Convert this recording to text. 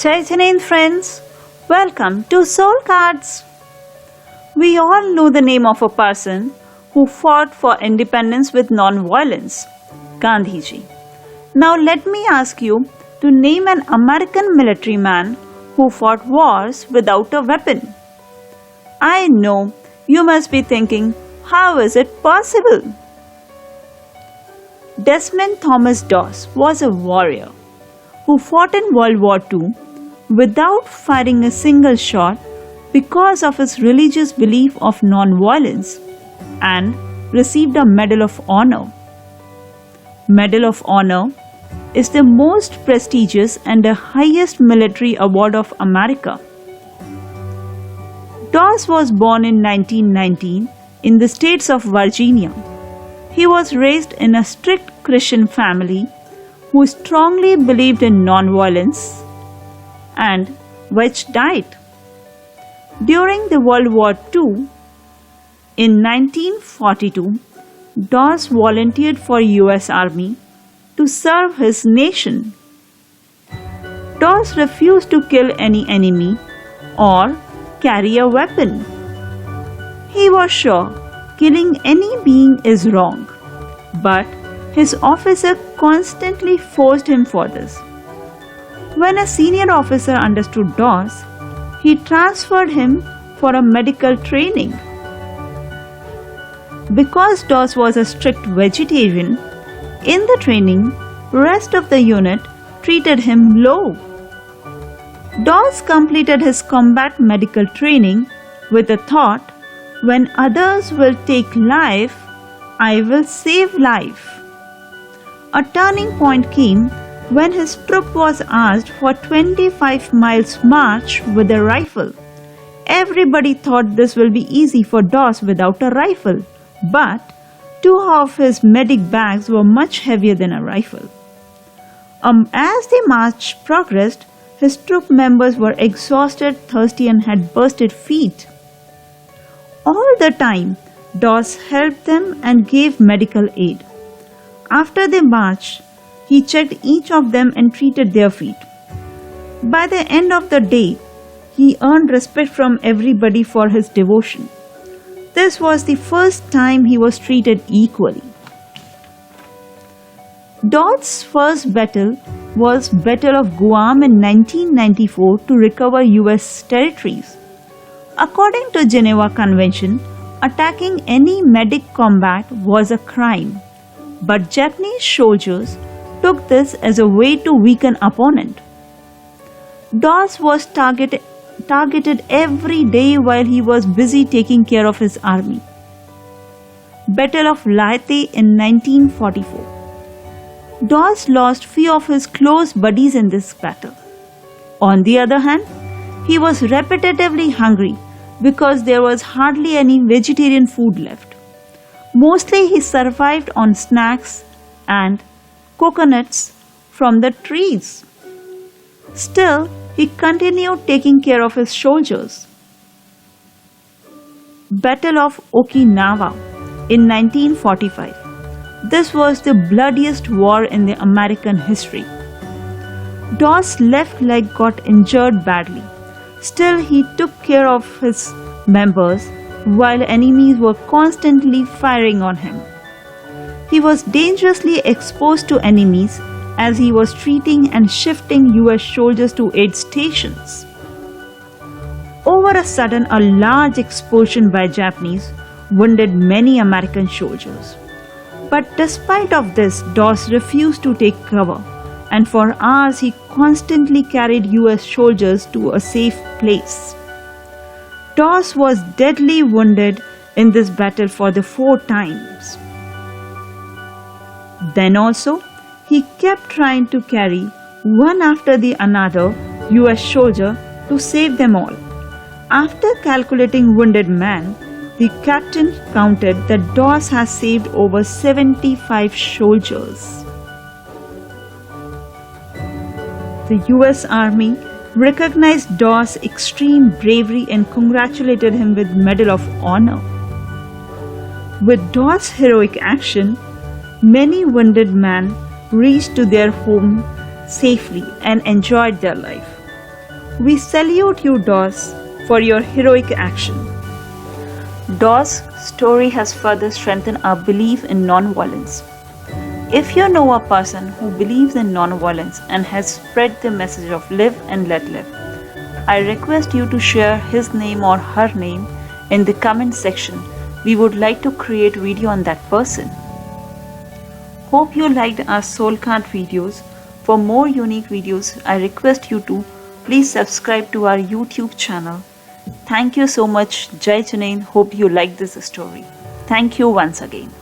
Jai Hind friends, welcome to Soul Cards. We all know the name of a person who fought for independence with non-violence, Gandhiji. Now let me ask you to name an American military man who fought wars without a weapon. I know you must be thinking, how is it possible? Desmond Thomas Doss was a warrior who fought in World War II without firing a single shot because of his religious belief of non-violence and received a Medal of Honor. Medal of Honor is the most prestigious and the highest military award of America. Doss was born in 1919 in the states of Virginia. He was raised in a strict Christian family who strongly believed in non-violence and which died. During the World War II, in 1942, Doss volunteered for US Army to serve his nation. Doss refused to kill any enemy or carry a weapon. He was sure killing any being is wrong, but his officer constantly forced him for this. When a senior officer understood Doss, he transferred him for a medical training. Because Doss was a strict vegetarian, in the training, rest of the unit treated him low. Doss completed his combat medical training with the thought, when others will take life, I will save life. A turning point came when his troop was asked for 25 miles march with a rifle. Everybody thought this will be easy for Doss without a rifle, but two of his medic bags were much heavier than a rifle. As the march progressed, his troop members were exhausted, thirsty and had bursted feet. All the time, Doss helped them and gave medical aid. After the march, he checked each of them and treated their feet. By the end of the day, he earned respect from everybody for his devotion. This was the first time he was treated equally. Doss's first battle was Battle of Guam in 1994 to recover US territories. According to Geneva Convention, attacking any medic combat was a crime, but Japanese soldiers took this as a way to weaken opponent. Doss was targeted every day while he was busy taking care of his army. Battle of Leyte in 1944. Doss lost few of his close buddies in this battle. On the other hand, he was repetitively hungry because there was hardly any vegetarian food left. Mostly he survived on snacks and coconuts from the trees. Still, he continued taking care of his soldiers. Battle of Okinawa in 1945. This was the bloodiest war in the American history. Doss' left leg got injured badly. Still, he took care of his members while enemies were constantly firing on him. He was dangerously exposed to enemies as he was treating and shifting US soldiers to aid stations. Over a sudden, a large explosion by Japanese wounded many American soldiers. But despite of this, Doss refused to take cover, and for hours he constantly carried US soldiers to a safe place. Doss was deadly wounded in this battle for the 4 times. Then also, he kept trying to carry one after the another US soldier to save them all. After calculating wounded men, the captain counted that Doss has saved over 75 soldiers. The US Army recognized Doss' extreme bravery and congratulated him with Medal of Honor. With Doss' heroic action, many wounded men reached to their home safely and enjoyed their life. We salute you, Dawes, for your heroic action. Dawes' story has further strengthened our belief in non-violence. If you know a person who believes in non-violence and has spread the message of live and let live, I request you to share his name or her name in the comment section. We would like to create video on that person. Hope you liked our soul card videos. For more unique videos, I request you to please subscribe to our YouTube channel. Thank you so much. Jai Junaid. Hope you liked this story. Thank you once again.